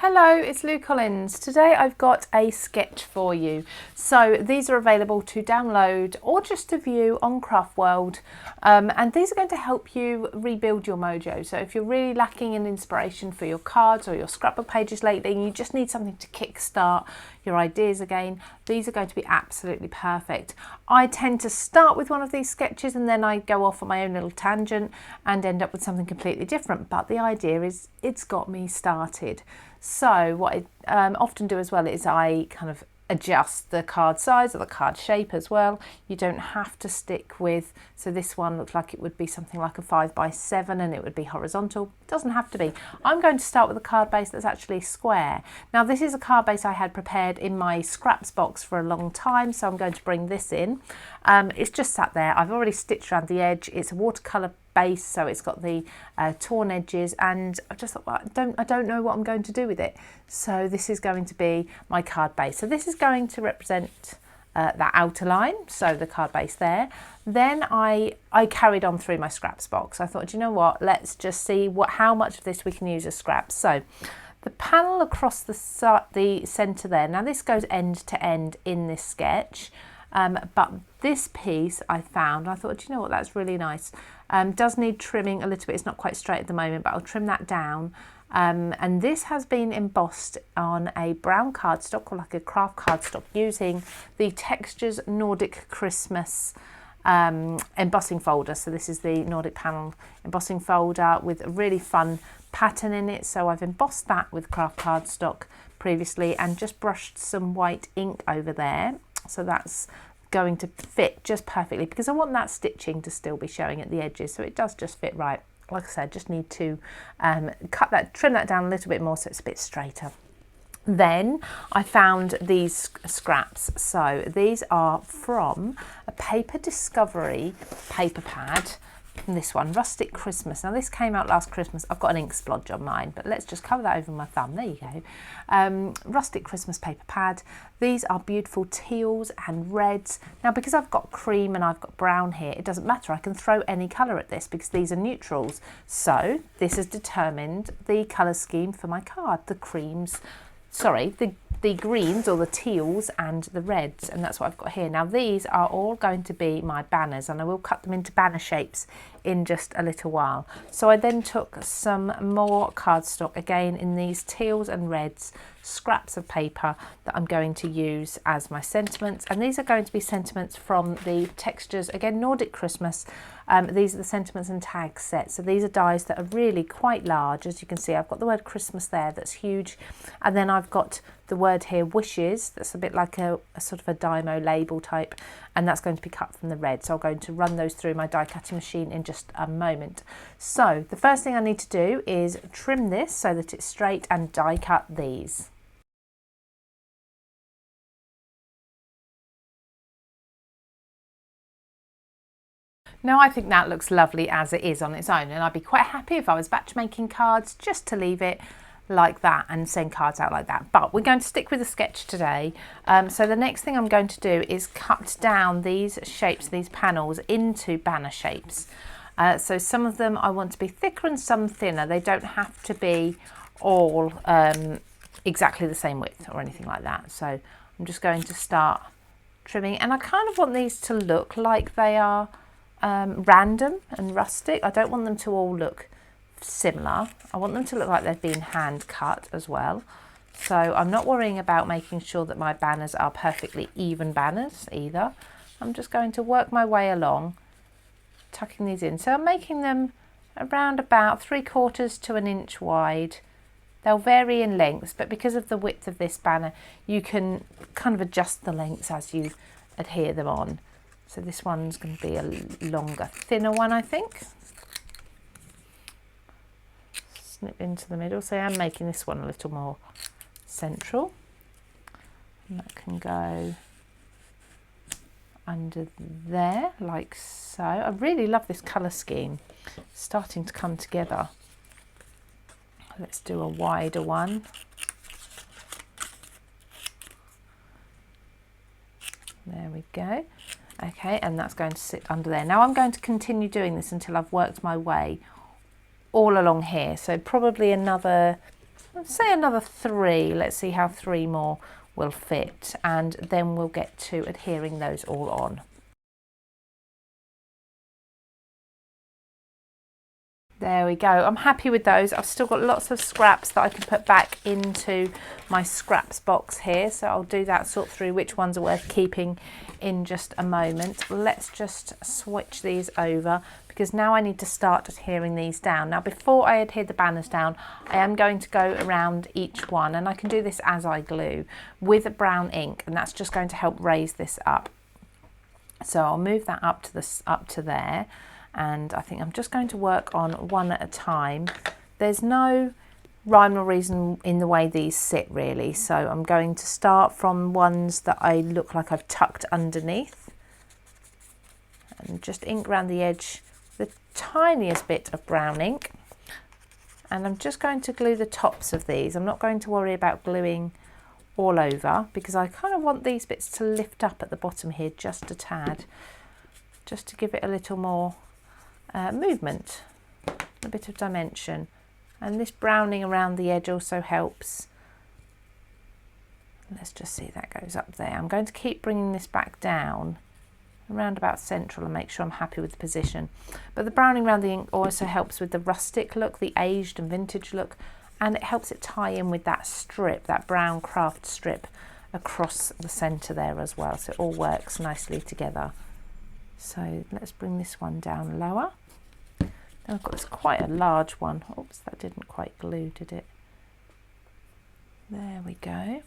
Hello, it's Lou Collins. Today I've got a sketch for you. So these are available to download or just to view on Craft World, and these are going to help you rebuild your mojo. So if you're really lacking in inspiration for your cards or your scrapbook pages lately and you just need something to kickstart your ideas again, these are going to be absolutely perfect. I tend to start with one of these sketches and then I go off on my own little tangent and end up with something completely different, but the idea is it's got me started. So what I often do as well is I kind of adjust the card size or the card shape as well. You don't have to stick with, so this one looks like it would be something like a 5x7 and it would be horizontal. It doesn't have to be. I'm going to start with a card base that's actually square. Now this is a card base I had prepared in my scraps box for a long time, so I'm going to bring this in. It's just sat there. I've already stitched around the edge. It's a watercolour base, so it's got the torn edges, and I just thought, well, I don't know what I'm going to do with it, so this is going to be my card base. So this is going to represent that outer line, so the card base there. Then I carried on through my scraps box. I thought, you know what, let's just see how much of this we can use as scraps. So the panel across the centre there, now this goes end to end in this sketch, but this piece I found, I thought, you know what, that's really nice. Does need trimming a little bit. It's not quite straight at the moment, but I'll trim that down. And this has been embossed on a brown cardstock, or like a kraft cardstock, using the Textures Nordic Christmas embossing folder. So this is the Nordic panel embossing folder with a really fun pattern in it. So I've embossed that with kraft cardstock previously and just brushed some white ink over there. So that's going to fit just perfectly because I want that stitching to still be showing at the edges, so it does just fit right. Like I said, just need to trim that down a little bit more so it's a bit straighter. Then I found these scraps. So these are from a Paper Discovery paper pad. This one, Rustic Christmas. Now this came out last Christmas. I've got an ink splodge on mine, but let's just cover that over my thumb. There you go. Rustic Christmas paper pad. These are beautiful teals and reds. Now because I've got cream and I've got brown here, it doesn't matter. I can throw any colour at this because these are neutrals. So this has determined the colour scheme for my card. The creams, sorry, the greens or the teals and the reds, and that's what I've got here. Now these are all going to be my banners, and I will cut them into banner shapes in just a little while. So I then took some more cardstock, again in these teals and reds, scraps of paper that I'm going to use as my sentiments, and these are going to be sentiments from the Textures, again Nordic Christmas. These are the sentiments and tags set. So these are dies that are really quite large. As you can see, I've got the word Christmas there, that's huge, and then I've got the word here wishes, that's a bit like a sort of a Dymo label type, and that's going to be cut from the red. So I'm going to run those through my die cutting machine in just a moment. So the first thing I need to do is trim this so that it's straight and die cut these. Now I think that looks lovely as it is on its own, and I'd be quite happy if I was batch making cards just to leave it like that and send cards out like that, but we're going to stick with the sketch today. So the next thing I'm going to do is cut down these shapes, these panels, into banner shapes. So some of them I want to be thicker and some thinner. They don't have to be all exactly the same width or anything like that. So I'm just going to start trimming, and I kind of want these to look like they are random and rustic. I don't want them to all look similar. I want them to look like they've been hand cut as well. So I'm not worrying about making sure that my banners are perfectly even banners either. I'm just going to work my way along, tucking these in. So I'm making them around about 3/4 to an inch wide. They'll vary in lengths, but because of the width of this banner, you can kind of adjust the lengths as you adhere them on. So this one's going to be a longer, thinner one, I think. Snip into the middle. So I'm making this one a little more central. And that can go under there, like so. I really love this colour scheme. It's starting to come together. Let's do a wider one. There we go. Okay, and that's going to sit under there. Now I'm going to continue doing this until I've worked my way all along here. So probably another say another 3. Let's see how 3 more will fit, and then we'll get to adhering those all on. There we go. I'm happy with those. I've still got lots of scraps that I can put back into my scraps box here, so I'll do that, sort through which ones are worth keeping in just a moment. Let's just switch these over, because now I need to start adhering these down. Now, before I adhere the banners down, I am going to go around each one, and I can do this as I glue with a brown ink, and that's just going to help raise this up. So I'll move that up to there. And I think I'm just going to work on one at a time. There's no rhyme or reason in the way these sit really, so I'm going to start from ones that I look like I've tucked underneath, and just ink around the edge the tiniest bit of brown ink, and I'm just going to glue the tops of these. I'm not going to worry about gluing all over, because I kind of want these bits to lift up at the bottom here just a tad, just to give it a little more movement, a bit of dimension. And this browning around the edge also helps. Let's just see, that goes up there. I'm going to keep bringing this back down around about central and make sure I'm happy with the position. But the browning around the ink also helps with the rustic look, the aged and vintage look, and it helps it tie in with that strip, that brown kraft strip across the centre there as well, so it all works nicely together. So let's bring this one down lower. Then I've got this quite a large one. Oops, that didn't quite glue, did it? There we go.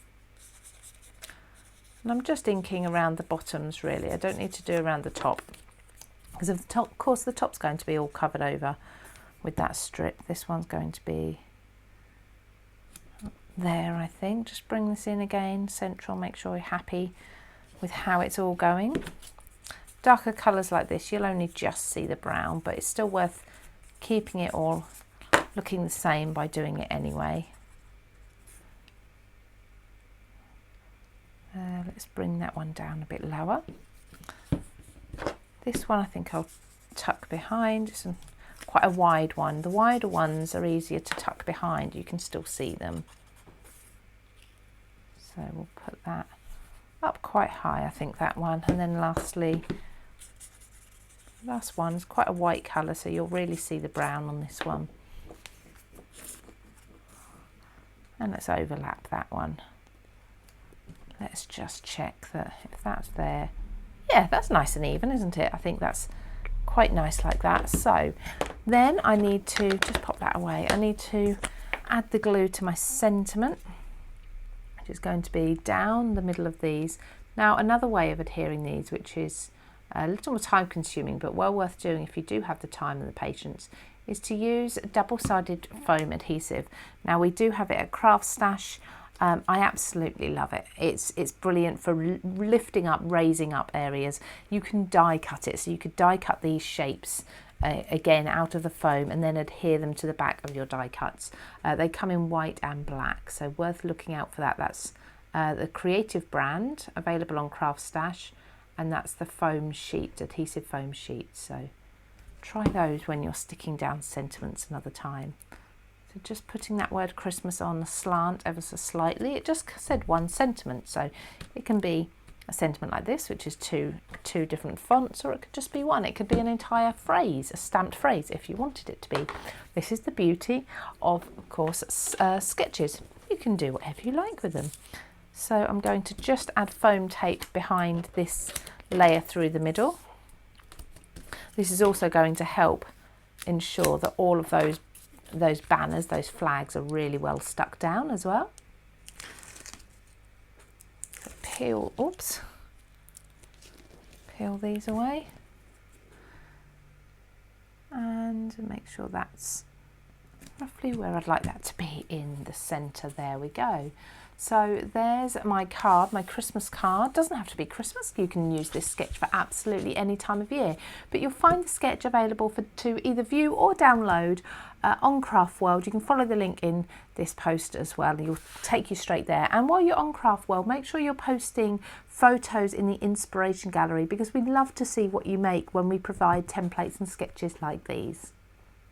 And I'm just inking around the bottoms really. I don't need to do around the top, because of course the top's going to be all covered over with that strip. This one's going to be up there, I think. Just bring this in again, central, make sure you're happy with how it's all going. Darker colours like this, you'll only just see the brown, but it's still worth keeping it all looking the same by doing it anyway. Let's bring that one down a bit lower. This one I think I'll tuck behind. It's quite a wide one. The wider ones are easier to tuck behind. You can still see them. So we'll put that up quite high, I think, that one. And then lastly, last one's quite a white colour, so you'll really see the brown on this one. And let's overlap that one. Let's just check that if that's there. Yeah, that's nice and even, isn't it? I think that's quite nice like that. So then I need to just pop that away. I need to add the glue to my sentiment, which is going to be down the middle of these. Now, another way of adhering these, which is a little more time consuming but well worth doing if you do have the time and the patience, is to use double-sided foam adhesive. Now, we do have it at Craft Stash. I absolutely love it. It's brilliant for lifting up, raising up areas. You can die cut it, so you could die cut these shapes again out of the foam and then adhere them to the back of your die cuts. They come in white and black, so worth looking out for that. That's the Creative brand, available on Craft Stash, and that's the foam sheet, adhesive foam sheet. So try those when you're sticking down sentiments another time. So just putting that word Christmas on the slant ever so slightly. It just said one sentiment, so it can be a sentiment like this, which is two different fonts, or it could just be one. It could be an entire phrase, a stamped phrase, if you wanted it to be. This is the beauty of course, sketches. You can do whatever you like with them. So I'm going to just add foam tape behind this layer through the middle. This is also going to help ensure that all of those banners, those flags, are really well stuck down as well. So peel these away and make sure that's roughly where I'd like that to be in the centre. There we go. So there's my card, my Christmas card. Doesn't have to be Christmas. You can use this sketch for absolutely any time of year. But you'll find the sketch available to either view or download on Craft World. You can follow the link in this post as well. It'll take you straight there. And while you're on Craft World, make sure you're posting photos in the inspiration gallery, because we'd love to see what you make when we provide templates and sketches like these.